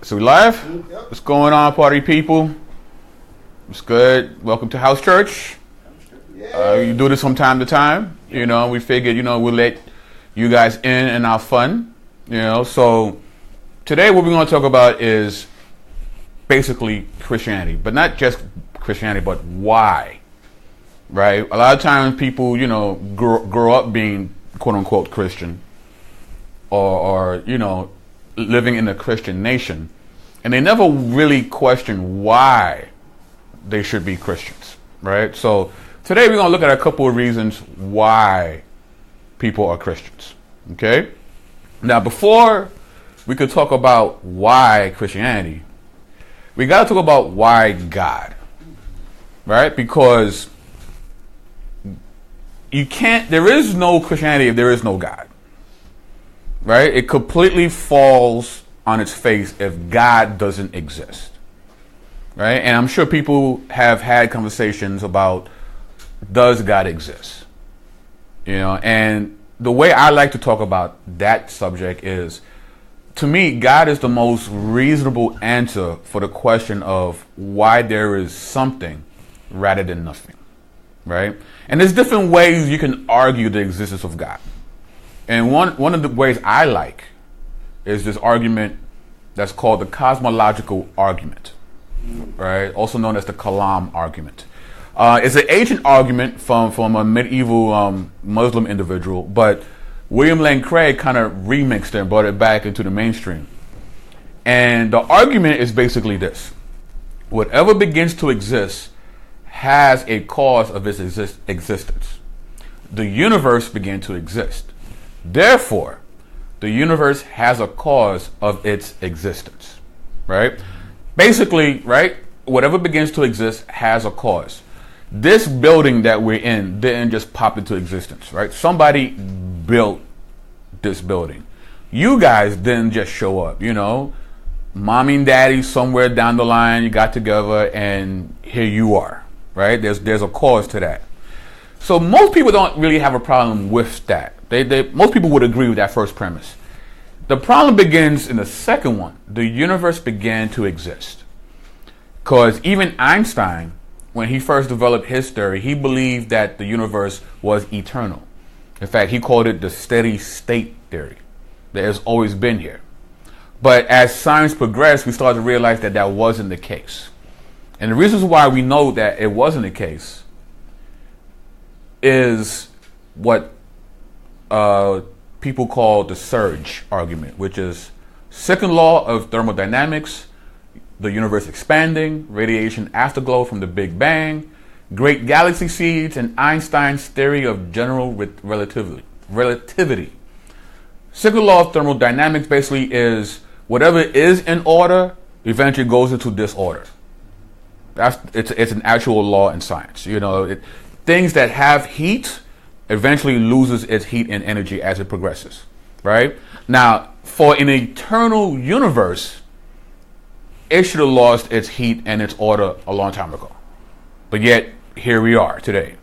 So we live? Yep. What's going on, party people? It's good. Welcome to House Church. You do this from time to time. You know, we figured, we'll let you guys in our fun. So today what we're going to talk about is basically Christianity, but not just Christianity, but why. Right? A lot of times people, grow up being quote unquote Christian or living in a Christian nation, and they never really question why they should be Christians, right? So today we're going to look at a couple of reasons why people are Christians, okay? Now, before we could talk about why Christianity, we got to talk about why God, right? Because there is no Christianity if there is no God. Right? It completely falls on its face if God doesn't exist. Right? And I'm sure people have had conversations about, does God exist? And the way I like to talk about that subject is, to me, God is the most reasonable answer for the question of why there is something rather than nothing. Right? And there's different ways you can argue the existence of God. And one of the ways I like is this argument that's called the Cosmological Argument, right? Also known as the Kalam Argument. It's an ancient argument from a medieval Muslim individual, but William Lane Craig kind of remixed it and brought it back into the mainstream. And the argument is basically this: whatever begins to exist has a cause of its existence. The universe began to exist. Therefore, the universe has a cause of its existence, right? Basically, right, whatever begins to exist has a cause. This building that we're in didn't just pop into existence, right? Somebody built this building. You guys didn't just show up, Mommy and daddy somewhere down the line, you got together and here you are, right? There's a cause to that. So most people don't really have a problem with that. Most people would agree with that first premise. The problem begins in the second one. The universe began to exist. Because even Einstein, when he first developed his theory, he believed that the universe was eternal. In fact, he called it the steady state theory, that has always been here. But as science progressed, we started to realize that that wasn't the case. And the reasons why we know that it wasn't the case is what people call the surge argument, which is second law of thermodynamics, the universe expanding, radiation afterglow from the Big Bang, great galaxy seeds, and Einstein's theory of general relativity. Second law of thermodynamics basically is whatever is in order eventually goes into disorder. It's an actual law in science. Things that have heat eventually loses its heat and energy as it progresses, right? Now, for an eternal universe, it should have lost its heat and its order a long time ago. But yet, here we are today.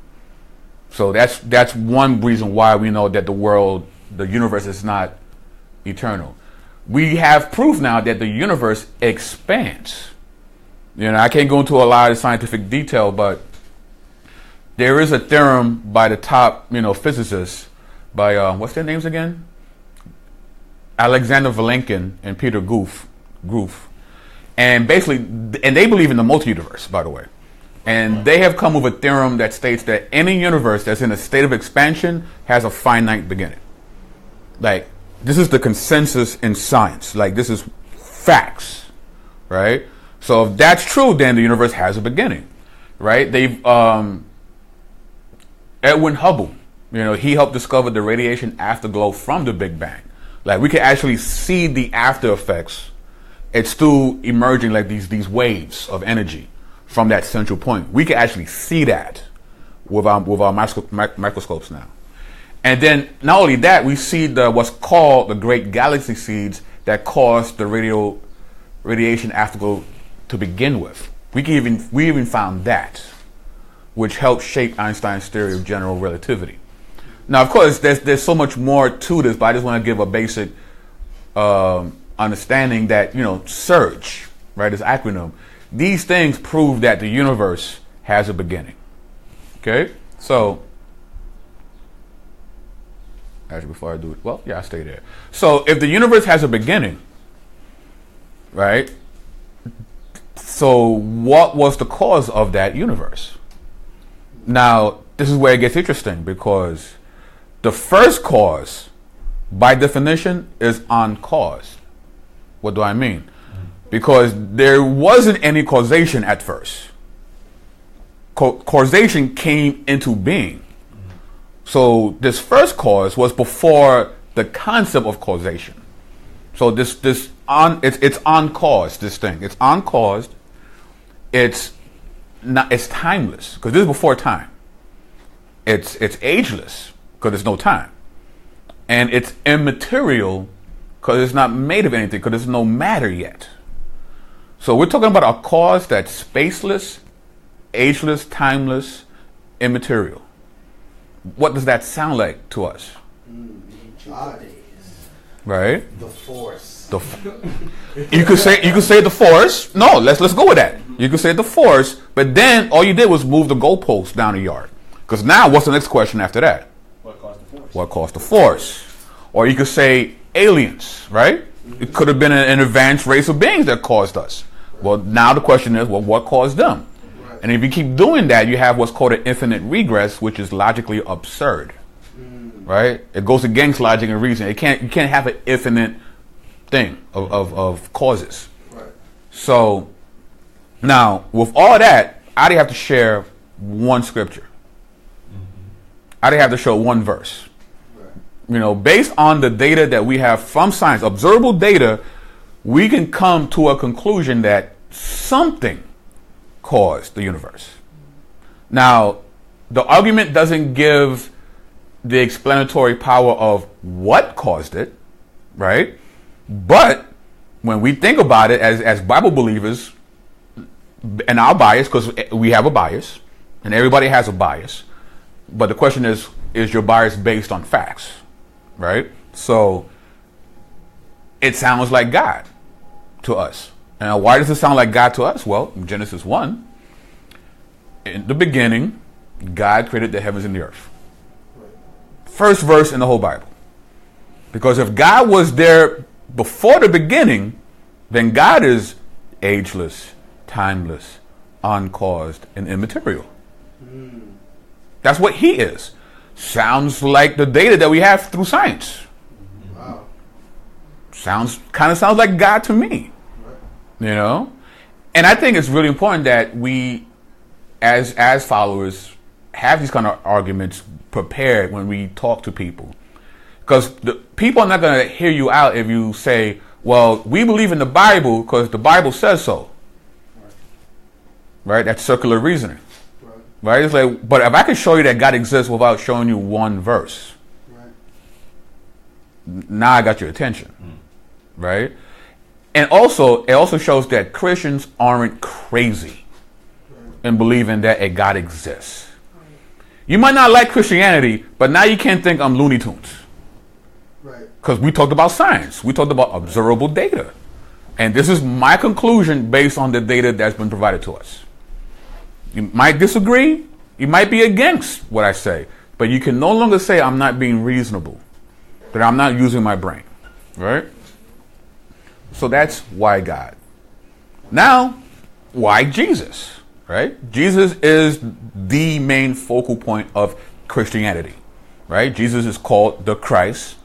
So that's one reason why we know that the universe is not eternal. We have proof now that the universe expands. I can't go into a lot of scientific detail, but there is a theorem by the top, physicists, by what's their names again? Alexander Vilenkin and Peter Goof, and basically, and they believe in the multi-universe, by the way. And they have come with a theorem that states that any universe that's in a state of expansion has a finite beginning. Like, this is the consensus in science. Like, this is facts, right? So if that's true, then the universe has a beginning, right? Edwin Hubble, he helped discover the radiation afterglow from the Big Bang. Like, we can actually see the after effects. It's still emerging like these waves of energy from that central point. We can actually see that with our microscopes now. And then not only that, we see what's called the great galaxy seeds that caused the radiation afterglow to begin with. We even found that, which helped shape Einstein's theory of general relativity. Now, of course, there's so much more to this, but I just want to give a basic understanding that, surge, right, this acronym, these things prove that the universe has a beginning. Okay? So, actually, before I do it, I stay there. So, if the universe has a beginning, right, so what was the cause of that universe? Now, this is where it gets interesting, because the first cause, by definition, is uncaused. What do I mean? Because there wasn't any causation at first. Causation came into being. So this first cause was before the concept of causation. So it's uncaused, this thing. It's uncaused. It's timeless, because this is before time. It's ageless, because there's no time. And it's immaterial, because it's not made of anything, because there's no matter yet. So we're talking about a cause that's spaceless, ageless, timeless, immaterial. What does that sound like to us? Right? The force. You could say the force. No, let's go with that. You could say the force, but then all you did was move the goalpost down a yard. Because now, what's the next question after that? What caused the force? What caused the force? Or you could say aliens, right? It could have been an advanced race of beings that caused us. Well, now the question is, what caused them? Right. And if you keep doing that, you have what's called an infinite regress, which is logically absurd. Right? It goes against logic and reason. You can't have an infinite thing of causes. Right. So now, with all that, I'd have to share one scripture. I'd have to show one verse. Right. Based on the data that we have from science, observable data, we can come to a conclusion that something caused the universe. Now, the argument doesn't give the explanatory power of what caused it, right? But when we think about it as Bible believers, and our bias, because we have a bias, and everybody has a bias, but the question is your bias based on facts, right? So it sounds like God to us. And why does it sound like God to us? Well, in Genesis 1, in the beginning, God created the heavens and the earth. First verse in the whole Bible. Because if God was there before the beginning, then God is ageless, timeless, uncaused, and immaterial. That's what he is. Sounds like the data that we have through science. Wow. Kind of sounds like God to me. Right. And I think it's really important that we, as followers, have these kind of arguments prepared when we talk to people. Because the people are not going to hear you out if you say, well, we believe in the Bible because the Bible says so. Right? That's circular reasoning. Right? It's like, but if I can show you that God exists without showing you one verse, Right. now I got your attention. Right? And also, it also shows that Christians aren't crazy in believing that a God exists. You might not like Christianity, but now you can't think I'm Looney Tunes. Right. Because we talked about science. We talked about observable data. And this is my conclusion based on the data that's been provided to us. You might disagree. You might be against what I say. But you can no longer say I'm not being reasonable. That I'm not using my brain. Right? So that's why God. Now, why Jesus? Right? Jesus is the main focal point of Christianity. Right? Jesus is called the Christ.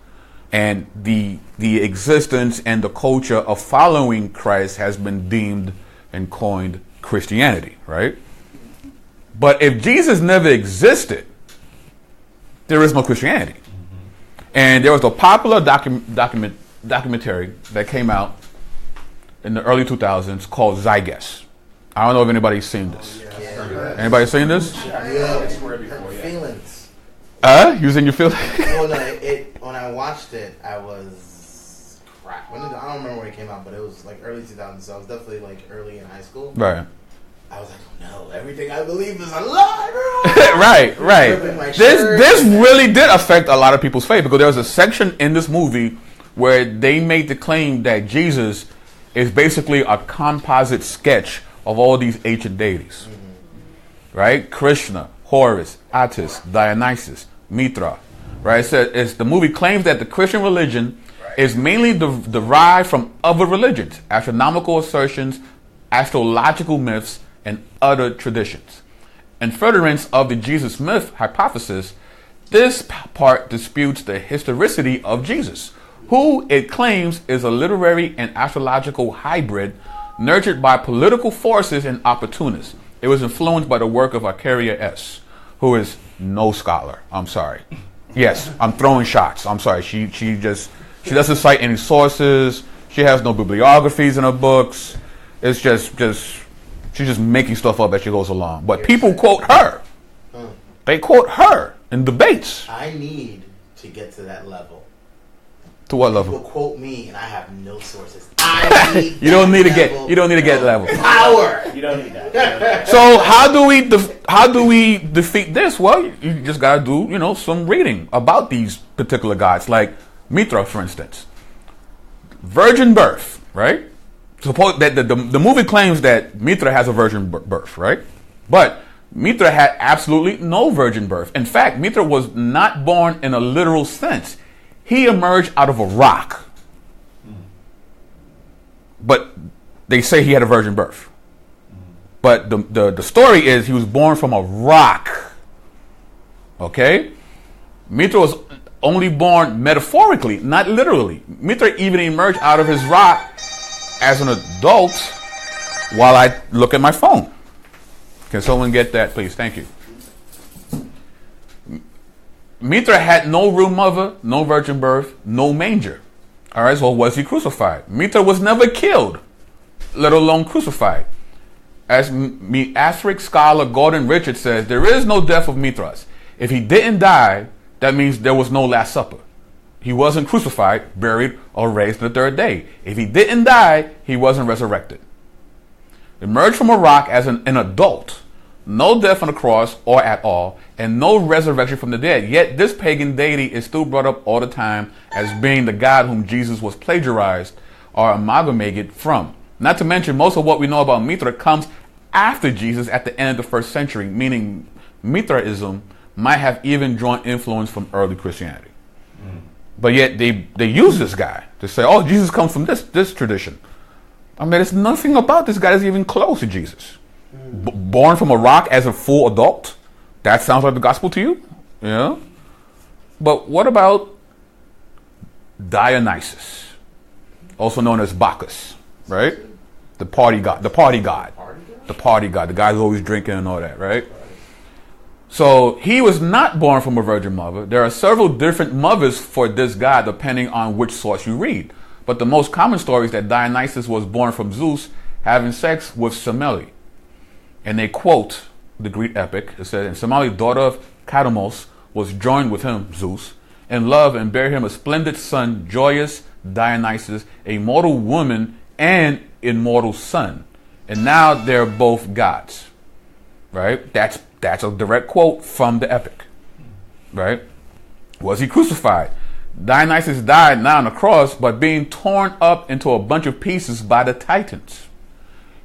And the existence and the culture of following Christ has been deemed and coined Christianity, right? But if Jesus never existed, there is no Christianity. And there was a popular documentary that came out in the early 2000s called Zygus. I don't know if anybody's seen this. Anybody seen this? Feelings. You was in your feelings? Well, no, when I watched it, I was crap. I don't remember when it came out, but it was like early 2000s, so I was definitely like early in high school. Right. I was like, oh no, everything I believe is a lie, bro. Right. This really did affect a lot of people's faith, because there was a section in this movie where they made the claim that Jesus is basically a composite sketch of all these ancient deities. Right? Krishna, Horus, Attis, Dionysus, Mithra. Right? So the movie claims that the Christian religion is mainly derived from other religions, astronomical assertions, astrological myths, and other traditions. In furtherance of the Jesus myth hypothesis, this part disputes the historicity of Jesus, who it claims is a literary and astrological hybrid nurtured by political forces and opportunists. It was influenced by the work of Arcadia S., who is no scholar. I'm sorry. Yes, I'm throwing shots. I'm sorry. She doesn't cite any sources. She has no bibliographies in her books. It's just she's just making stuff up as she goes along. But people quote her. They quote her in debates. I need to get to that level. To what level? People quote me and I have no sources. I need you don't need to get level. Power. You don't need that. So how do we defeat this? Well, you just gotta do some reading about these particular gods, like Mithra, for instance. Virgin birth, right? Suppose that the movie claims that Mithra has a virgin birth, right? But Mithra had absolutely no virgin birth. In fact, Mithra was not born in a literal sense. He emerged out of a rock. But they say he had a virgin birth. But the story is he was born from a rock. Okay? Mithra was only born metaphorically, not literally. Mithra even emerged out of his rock as an adult while I look at my phone. Can someone get that, please? Thank you. Mithra had no real mother, no virgin birth, no manger. All right, so was he crucified? Mithra was never killed, let alone crucified. As Meastric scholar Gordon Richards says, there is no death of Mithras. If he didn't die, that means there was no Last Supper. He wasn't crucified, buried, or raised the third day. If he didn't die, he wasn't resurrected. Emerged from a rock as an adult. No death on the cross or at all, and no resurrection from the dead. Yet this pagan deity is still brought up all the time as being the God whom Jesus was plagiarized or amalgamated from. Not to mention, most of what we know about Mithra comes after Jesus at the end of the 1st century, meaning Mithraism might have even drawn influence from early Christianity. But yet they use this guy to say, oh, Jesus comes from this tradition. I mean, there's nothing about this guy that's even close to Jesus. Born from a rock as a full adult? That sounds like the gospel to you? Yeah. But what about Dionysus, also known as Bacchus, right? The party god. The guy who's always drinking and all that, right? So he was not born from a virgin mother. There are several different mothers for this god depending on which source you read. But the most common story is that Dionysus was born from Zeus having sex with Semele. And they quote the Greek epic. It says, and Semele, daughter of Cadmus, was joined with him, Zeus, in love and bare him a splendid son, joyous Dionysus, a mortal woman and immortal son. And now they're both gods. Right? That's a direct quote from the epic. Right? Was he crucified? Dionysus died not on the cross, but being torn up into a bunch of pieces by the Titans.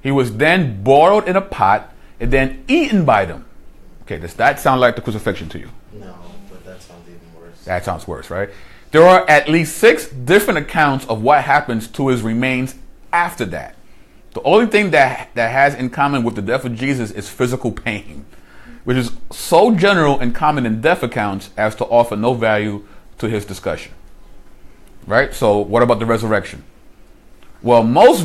He was then boiled in a pot and then eaten by them. Okay, does that sound like the crucifixion to you? No, but that sounds even worse. That sounds worse, right? There are at least 6 different accounts of what happens to his remains after that. The only thing that has in common with the death of Jesus is physical pain, which is so general and common in death accounts as to offer no value to his discussion. Right? So what about the resurrection? Well, most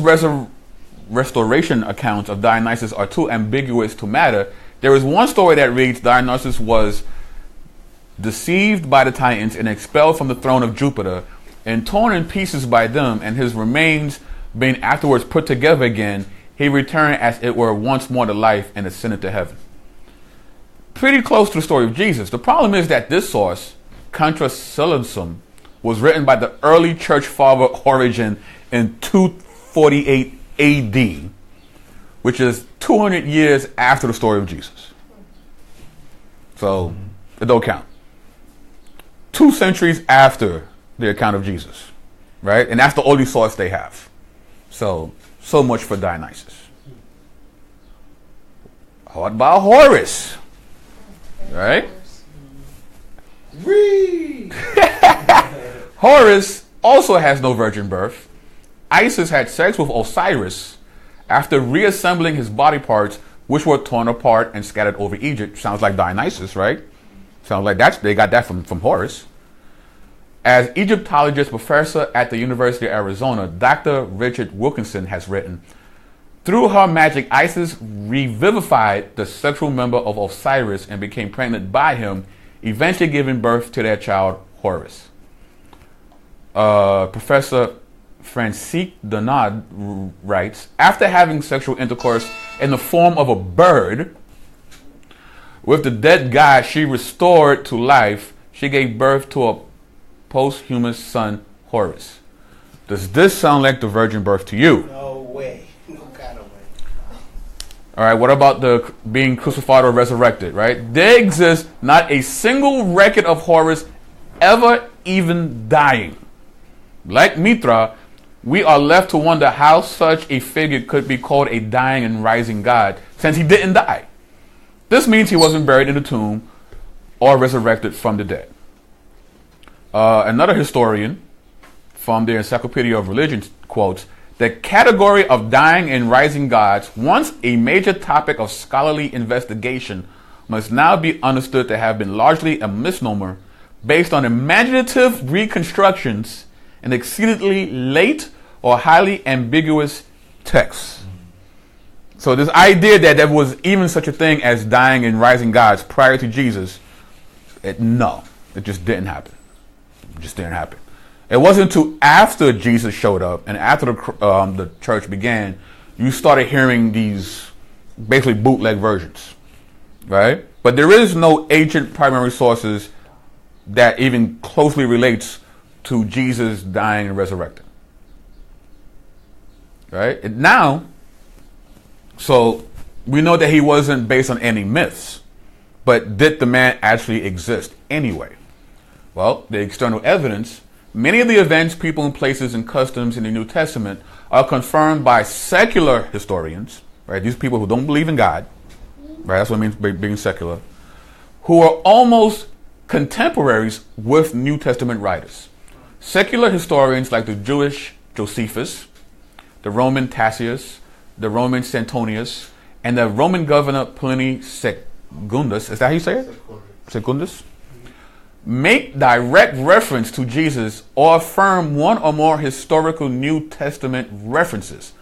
restoration accounts of Dionysus are too ambiguous to matter. There is one story that reads Dionysus was deceived by the Titans and expelled from the throne of Jupiter and torn in pieces by them, and his remains being afterwards put together again, he returned as it were once more to life and ascended to heaven. Pretty close to the story of Jesus. The problem is that this source, Contra Silensum, was written by the early church father Origen in 248 AD, which is 200 years after the story of Jesus. So it don't count. 2 centuries after the account of Jesus. right? And that's the only source they have. So much for Dionysus. What about Horus? Right? Horus also has no virgin birth. Isis had sex with Osiris after reassembling his body parts, which were torn apart and scattered over Egypt. Sounds like Dionysus, right? Sounds like they got that from Horus. As Egyptologist professor at the University of Arizona, Dr. Richard Wilkinson has written, through her magic, Isis revivified the sexual member of Osiris and became pregnant by him, eventually giving birth to their child, Horus. Professor Francique Donad writes, after having sexual intercourse in the form of a bird with the dead god she restored to life, she gave birth to a posthumous son, Horus. Does this sound like the virgin birth to you? No way. No kind of way. All right, what about the being crucified or resurrected, right? There exists not a single record of Horus ever even dying. Like Mithra, we are left to wonder how such a figure could be called a dying and rising god, since he didn't die. This means he wasn't buried in a tomb or resurrected from the dead. Another historian from the Encyclopedia of Religion quotes, the category of dying and rising gods, once a major topic of scholarly investigation, must now be understood to have been largely a misnomer based on imaginative reconstructions and exceedingly late or highly ambiguous texts. So this idea that there was even such a thing as dying and rising gods prior to Jesus, it just didn't happen. It just didn't happen. It wasn't until after Jesus showed up and after the church began, you started hearing these basically bootleg versions, right? But there is no ancient primary sources that even closely relates to Jesus dying and resurrecting, right? And now, so we know that he wasn't based on any myths, but did the man actually exist anyway? Well, the external evidence, many of the events, people, and places and customs in the New Testament are confirmed by secular historians, right? These people who don't believe in God, right? That's what it means by being secular, who are almost contemporaries with New Testament writers. Secular historians like the Jewish Josephus, the Roman Tacitus, the Roman Suetonius, and the Roman governor Pliny Secundus, is that how you say it? Secundus? Make direct reference to Jesus or affirm one or more historical New Testament references.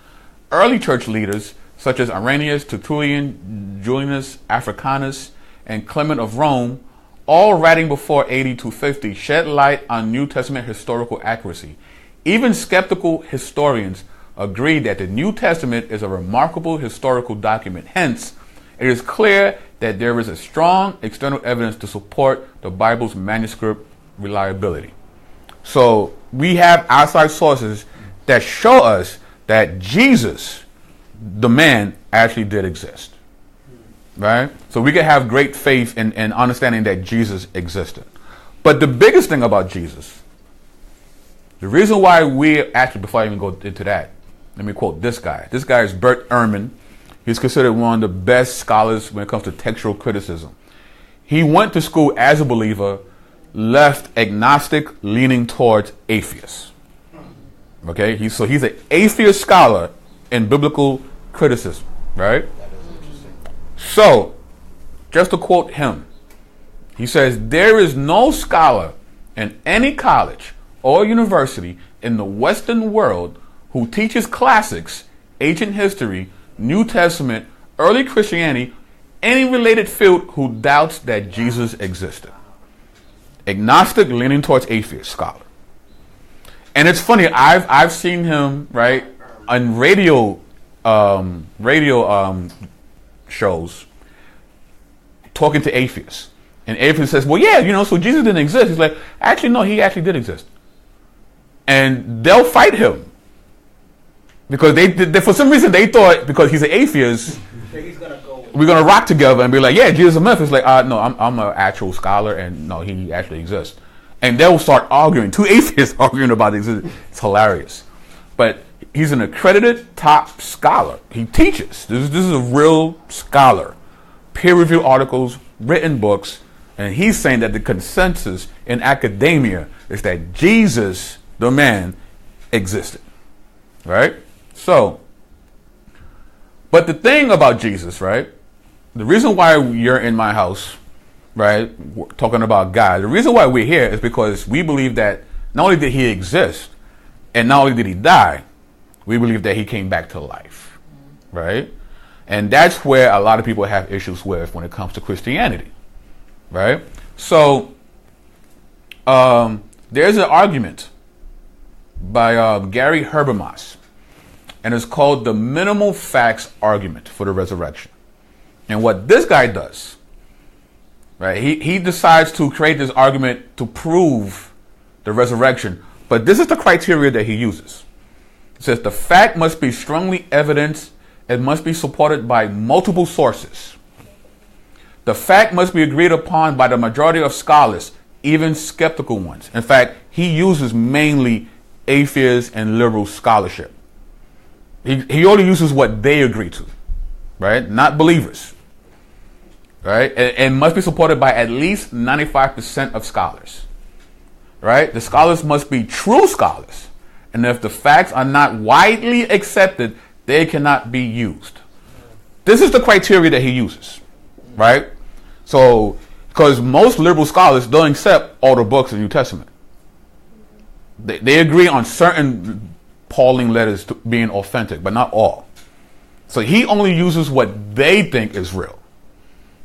Early church leaders such as Irenaeus, Tertullian, Julianus Africanus, and Clement of Rome, all writing before AD 250, shed light on New Testament historical accuracy. Even skeptical historians agree that the New Testament is a remarkable historical document. Hence, it is clear that there is a strong external evidence to support the Bible's manuscript reliability. So we have outside sources that show us that Jesus, the man, actually did exist. Right? So we can have great faith in understanding that Jesus existed. But the biggest thing about Jesus, the reason why we actually, before I even go into that, let me quote this guy. This guy is Bert Ehrman. He's considered one of the best scholars when it comes to textual criticism. He went to school as a believer, left agnostic, leaning towards atheist. Okay? He's an atheist scholar in biblical criticism. Right? So, just to quote him, he says, there is no scholar in any college or university in the Western world who teaches classics, ancient history, New Testament, early Christianity, any related field who doubts that Jesus existed. Agnostic, leaning towards atheist scholar. And it's funny, I've seen him, right, on radio shows talking to atheists. And atheist says, well, yeah, so Jesus didn't exist. He's like, actually, no, he actually did exist. And they'll fight him. Because they for some reason, they thought because he's an atheist, we're going to rock together and be like, yeah, Jesus is a myth. It's like, no, I'm an actual scholar, and no, he actually exists. And they'll start arguing. Two atheists arguing about this. It's hilarious. But he's an accredited top scholar. He teaches. This is a real scholar. Peer-reviewed articles, written books, and he's saying that the consensus in academia is that Jesus, the man, existed. Right? So, but the thing about Jesus, right? The reason why you're in my house, right, talking about God, the reason why we're here is because we believe that not only did he exist, and not only did he die, we believe that he came back to life, right? And that's where a lot of people have issues with when it comes to Christianity, right? So, there's an argument by Gary Habermas, and it's called the minimal facts argument for the resurrection. And what this guy does, right, he decides to create this argument to prove the resurrection, but this is the criteria that he uses. It says the fact must be strongly evidenced and must be supported by multiple sources. The fact must be agreed upon by the majority of scholars, even skeptical ones. In fact, he uses mainly atheist and liberal scholarship. He only uses what they agree to, right? Not believers, right? And must be supported by at least 95% of scholars, right? The scholars must be true scholars. And if the facts are not widely accepted, they cannot be used. This is the criteria that he uses, right? So, because most liberal scholars don't accept all the books of the New Testament. They agree on certain Pauline letters to being authentic, but not all. So he only uses what they think is real.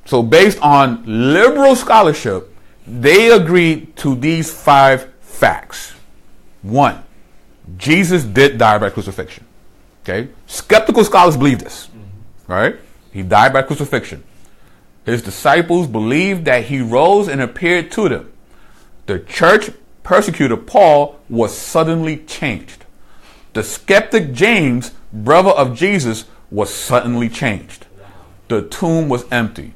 So based on liberal scholarship, they agree to these 5 facts. 1, Jesus did die by crucifixion. Okay? Skeptical scholars believe this. Right? He died by crucifixion. His disciples believed that he rose and appeared to them. The church persecutor Paul was suddenly changed. The skeptic James, brother of Jesus, was suddenly changed. The tomb was empty.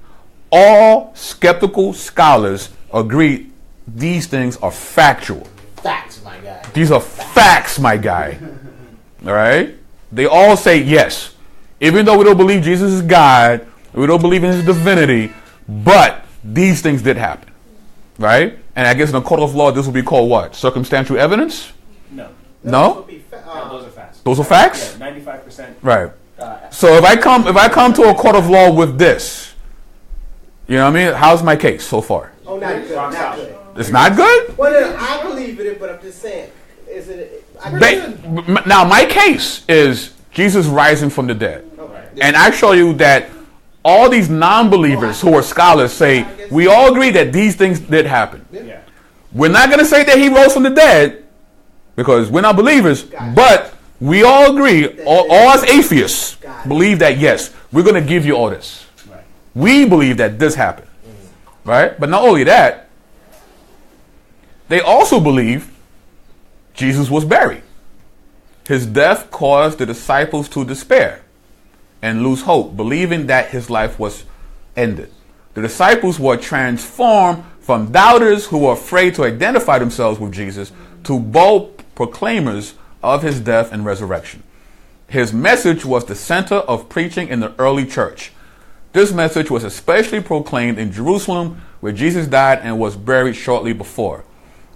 All skeptical scholars agree these things are factual. Facts, my guy. These are facts, my guy. All right? They all say yes. Even though we don't believe Jesus is God, we don't believe in his divinity, but these things did happen. Right? And I guess in a court of law, this would be called what? Circumstantial evidence? No. No? No, those are facts. Those are facts? Yeah, 95%. Right. So if I come to a court of law with this, you know what I mean? How's my case so far? Oh, not good. Not good. It's not good? Well, no, I believe in it, but I'm just saying, is it? Now, my case is Jesus rising from the dead. Okay. And I show you that all these non-believers who are scholars say, we all agree that these things did happen. Yeah. We're not going to say that he rose from the dead, because we're not believers, but we all agree, all us atheists believe that, yes, we're going to give you all this. Right. We believe that this happened. Right? But not only that, they also believe Jesus was buried. His death caused the disciples to despair and lose hope, believing that his life was ended. The disciples were transformed from doubters who were afraid to identify themselves with Jesus to bold proclaimers of his death and resurrection. His message was the center of preaching in the early church. This message was especially proclaimed in Jerusalem, where Jesus died and was buried shortly before.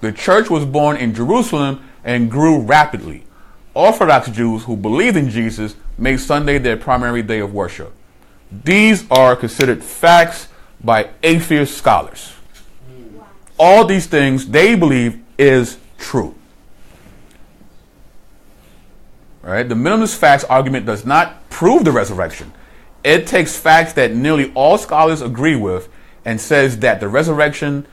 The church was born in Jerusalem and grew rapidly. Orthodox Jews who believed in Jesus made Sunday their primary day of worship. These are considered facts by atheist scholars. All these things they believe is true. Right? The minimalist facts argument does not prove the resurrection. It takes facts that nearly all scholars agree with and says that the resurrection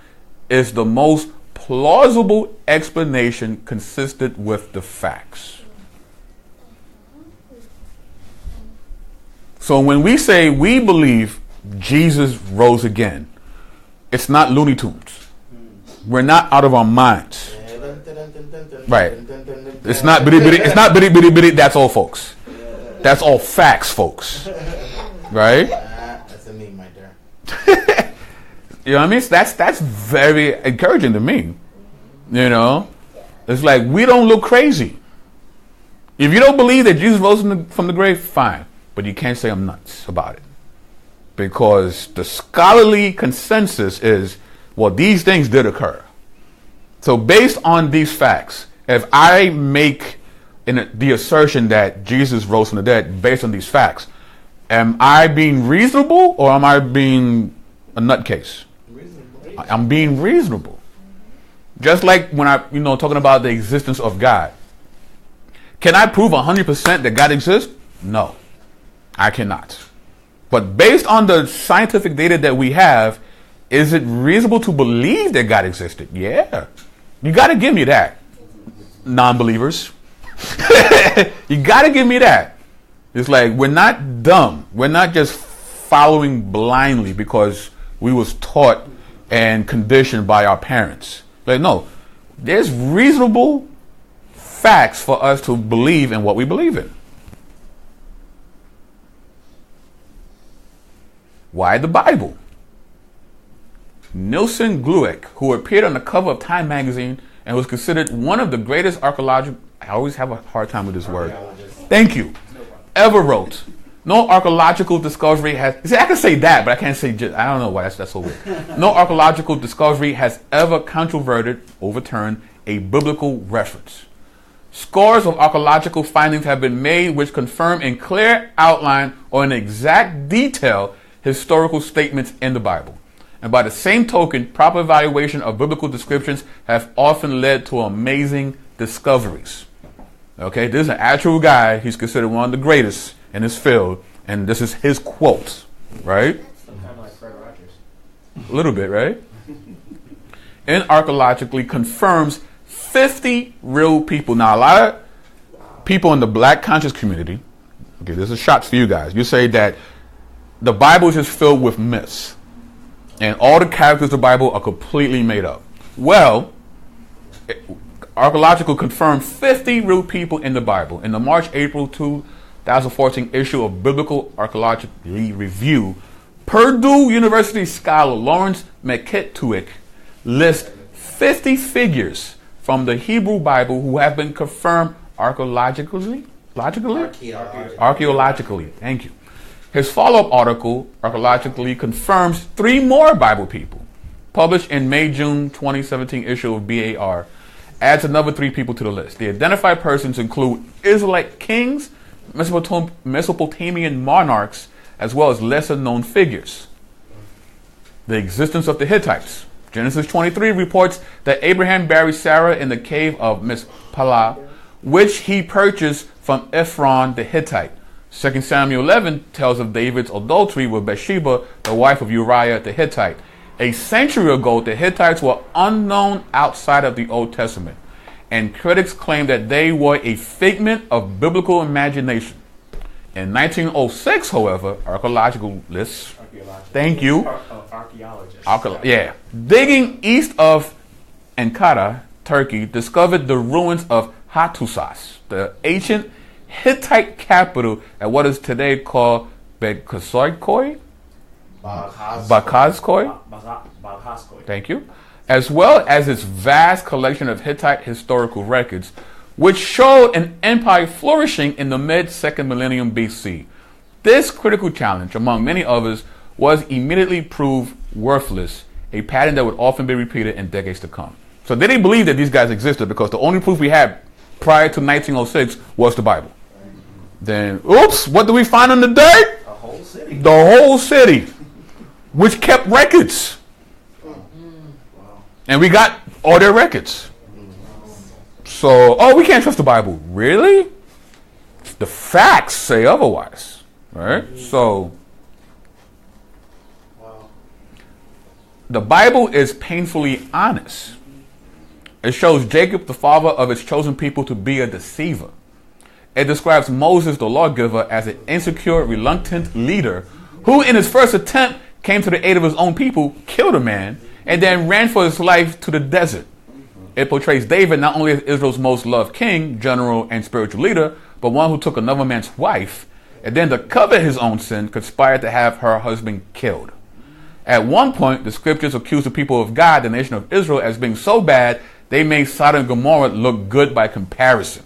is the most plausible explanation consistent with the facts. So when we say we believe Jesus rose again, it's not Looney Tunes. We're not out of our minds. Right. It's not bitty bitty. It's not bitty bitty bitty. That's all, folks. That's all facts, folks. Right? That's a meme right there. You know what I mean? So that's very encouraging to me. You know? It's like, we don't look crazy. If you don't believe that Jesus rose from the grave, fine. But you can't say I'm nuts about it. Because the scholarly consensus is, well, these things did occur. So based on these facts, if I make the assertion that Jesus rose from the dead based on these facts, am I being reasonable or am I being a nutcase? Reasonable. I'm being reasonable. Just like when talking about the existence of God. Can I prove 100% that God exists? No, I cannot. But based on the scientific data that we have, is it reasonable to believe that God existed? Yeah. You got to give me that, non-believers. You got to give me that. It's like, we're not dumb. We're not just following blindly because we was taught and conditioned by our parents. Like, no, there's reasonable facts for us to believe in what we believe in. Why the Bible? Nielsen Glueck, who appeared on the cover of Time magazine and was considered one of the greatest archaeological, I always have a hard time with this word. Thank you. Ever wrote. No archaeological discovery has, see, I can say that, but I can't say, I don't know why that's so weird. No archaeological discovery has ever controverted, overturned a biblical reference. Scores of archaeological findings have been made which confirm in clear outline or in exact detail historical statements in the Bible. And by the same token, proper evaluation of biblical descriptions have often led to amazing discoveries. Okay, this is an actual guy. He's considered one of the greatest in his field, and this is his quote, right? Kind of like Fred Rogers. A little bit, right? And archaeologically confirms 50 real people. Now, a lot of people in the black conscious community, okay, this is shots for you guys. You say that the Bible is just filled with myths, and all the characters of the Bible are completely made up. Well, archaeological confirmed 50 real people in the Bible. In the March-April 2014 issue of Biblical Archaeologically Review, Purdue University scholar Lawrence McKitwick lists 50 figures from the Hebrew Bible who have been confirmed archaeologically. Thank you. His follow-up article archaeologically confirms 3 more Bible people. Published in May-June 2017 issue of BAR, adds another 3 people to the list. The identified persons include Israelite kings, Mesopotamian monarchs, as well as lesser-known figures. The existence of the Hittites. Genesis 23 reports that Abraham buried Sarah in the cave of Mizpah, which he purchased from Ephron the Hittite. 2 Samuel 11 tells of David's adultery with Bathsheba, the wife of Uriah the Hittite. A century ago, the Hittites were unknown outside of the Old Testament, and critics claim that they were a figment of biblical imagination. In 1906, however, archaeologists, thank you, archaeologists, digging east of Ankara, Turkey, discovered the ruins of Hattusas, the ancient Hittite capital at what is today called Baghaskoi. Thank you. As well as its vast collection of Hittite historical records, which showed an empire flourishing in the mid-2nd millennium BC. This critical challenge, among many others, was immediately proved worthless, a pattern that would often be repeated in decades to come. So they didn't believe that these guys existed because the only proof we had prior to 1906 was the Bible. Then, oops, what do we find in the dirt? The whole city. The whole city, which kept records. And we got all their records. So, we can't trust the Bible. Really? The facts say otherwise. Right? So, the Bible is painfully honest. It shows Jacob, the father of his chosen people, to be a deceiver. It describes Moses, the lawgiver, as an insecure, reluctant leader who, in his first attempt, came to the aid of his own people, killed a man, and then ran for his life to the desert. It portrays David not only as Israel's most loved king, general, and spiritual leader, but one who took another man's wife, and then to cover his own sin, conspired to have her husband killed. At one point, the scriptures accuse the people of God, the nation of Israel, as being so bad They made Sodom and Gomorrah look good by comparison.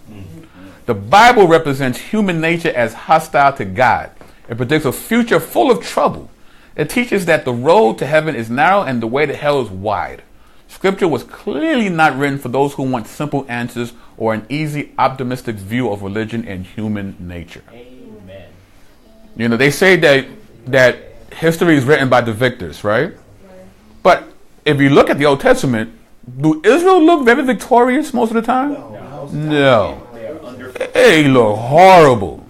The Bible represents human nature as hostile to God. It predicts a future full of trouble. It teaches that the road to heaven is narrow and the way to hell is wide. Scripture was clearly not written for those who want simple answers or an easy, optimistic view of religion and human nature. Amen. You know, they say that history is written by the victors, right? But if you look at the Old Testament, do Israel look very victorious most of the time? No. They are under. They look horrible.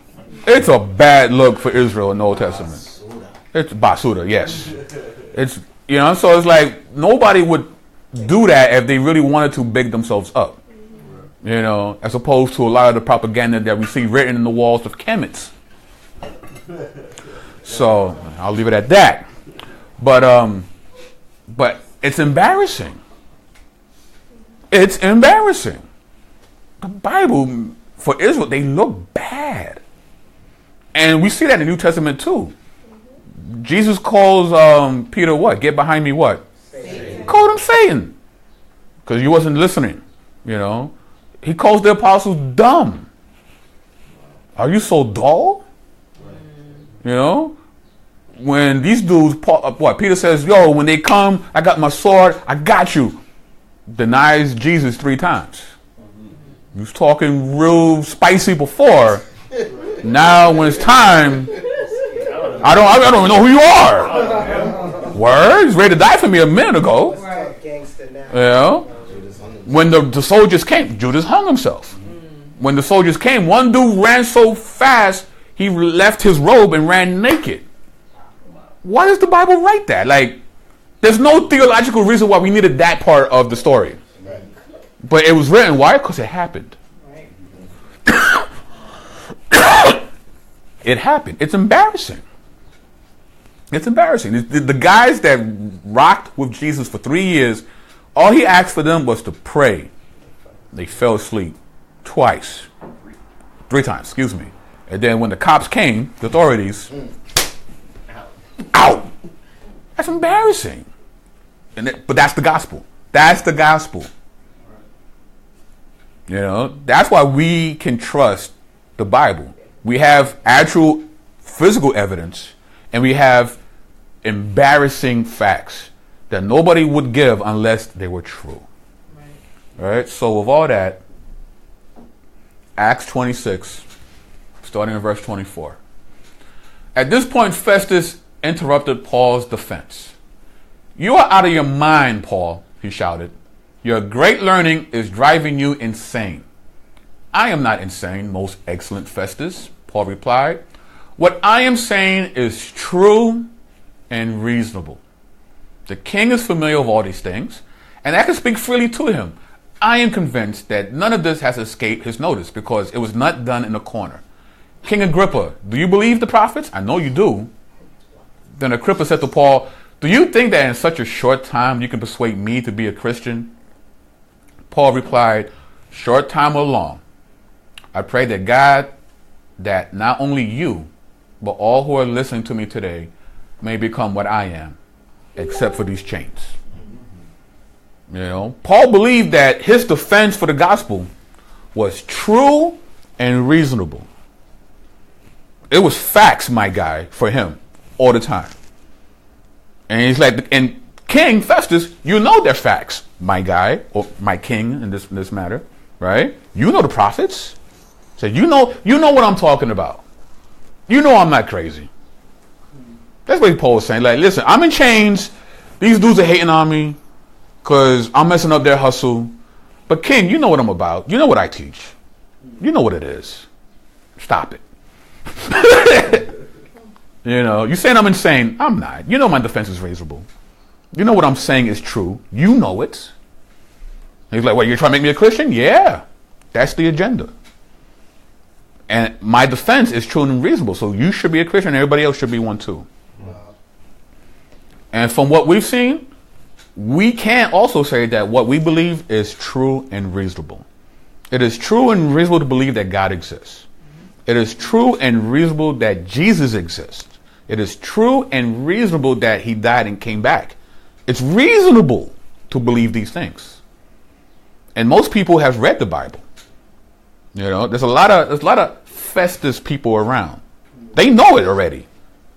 It's a bad look for Israel in the Old Testament. It's Basuda, yes. It's, you know, so it's like nobody would do that if they really wanted to big themselves up. You know, as opposed to a lot of the propaganda that we see written in the walls of Kemet's. So I'll leave it at that. But it's embarrassing. It's embarrassing. The Bible, for Israel, they look bad. And we see that in the New Testament too. Jesus calls Peter what? Get behind me what? Satan. He called him Satan. Because he wasn't listening, you know. He calls the apostles dumb. Are you so dull? You know? When these dudes, Peter says, yo, when they come, I got my sword, I got you. Denies Jesus 3 times. He was talking real spicy before. Now when it's time, I don't even know who you are. Word? He's ready to die for me a minute ago. You know? When the soldiers came, Judas hung himself. When the soldiers came, one dude ran so fast, he left his robe and ran naked. Why does the Bible write that? Like, there's no theological reason why we needed that part of the story. But it was written. Why? Because it happened. It happened. It's embarrassing. It's embarrassing. The guys that rocked with Jesus for 3 years, all he asked for them was to pray. They fell asleep twice. 3 times, excuse me. And then when the cops came, the authorities, out. That's embarrassing. But that's the gospel. That's the gospel. You know, that's why we can trust the Bible. We have actual physical evidence, and we have embarrassing facts that nobody would give unless they were true. Right. All right. So with all that, Acts 26, starting in verse 24. At this point, Festus interrupted Paul's defense. You are out of your mind, Paul, he shouted. Your great learning is driving you insane. I am not insane, most excellent Festus, Paul replied. What I am saying is true and reasonable. The king is familiar with all these things, and I can speak freely to him. I am convinced that none of this has escaped his notice because it was not done in a corner. King Agrippa, do you believe the prophets? I know you do. Then Agrippa said to Paul, do you think that in such a short time you can persuade me to be a Christian? Paul replied, short time or long. I pray that God, that not only you, but all who are listening to me today may become what I am, except for these chains. You know, Paul believed that his defense for the gospel was true and reasonable. It was facts, my guy, for him all the time. And he's like, and King Festus, you know they're facts, my guy, or my king in this matter, right? You know the prophets. So you know what I'm talking about. You know I'm not crazy. That's what Paul was saying. Like, listen, I'm in chains. These dudes are hating on me because I'm messing up their hustle. But King, you know what I'm about. You know what I teach. You know what it is. Stop it. You know, you saying I'm insane. I'm not. You know my defense is reasonable. You know what I'm saying is true. You know it. And he's like, what, you're trying to make me a Christian? Yeah. That's the agenda. And my defense is true and reasonable. So you should be a Christian and everybody else should be one too. Wow. And from what we've seen, we can also say that what we believe is true and reasonable. It is true and reasonable to believe that God exists. It is true and reasonable that Jesus exists. It is true and reasonable that he died and came back. It's reasonable to believe these things. And most people have read the Bible. You know, there's a lot of Festus people around. They know it already.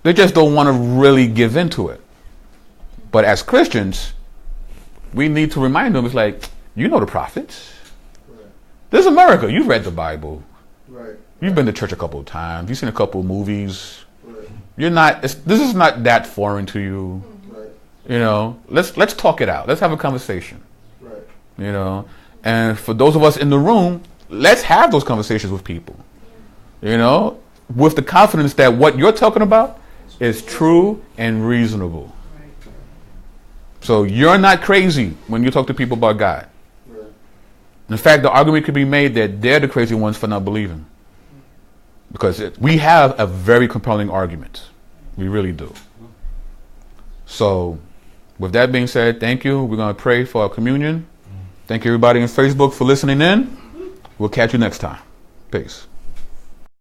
They just don't want to really give into it. But as Christians, we need to remind them, it's like, you know the prophets. Right. This is America. You've read the Bible. Right. You've been to church a couple of times. You've seen a couple of movies. Right. This is not that foreign to you. Right. You know, let's talk it out. Let's have a conversation. Right. You know, and for those of us in the room, let's have those conversations with people. You know, with the confidence that what you're talking about is true and reasonable. So you're not crazy when you talk to people about God. Right. In fact, the argument could be made that they're the crazy ones for not believing. Because we have a very compelling argument. We really do. So, with that being said, thank you. We're going to pray for our communion. Thank you, everybody on Facebook, for listening in. We'll catch you next time. Peace.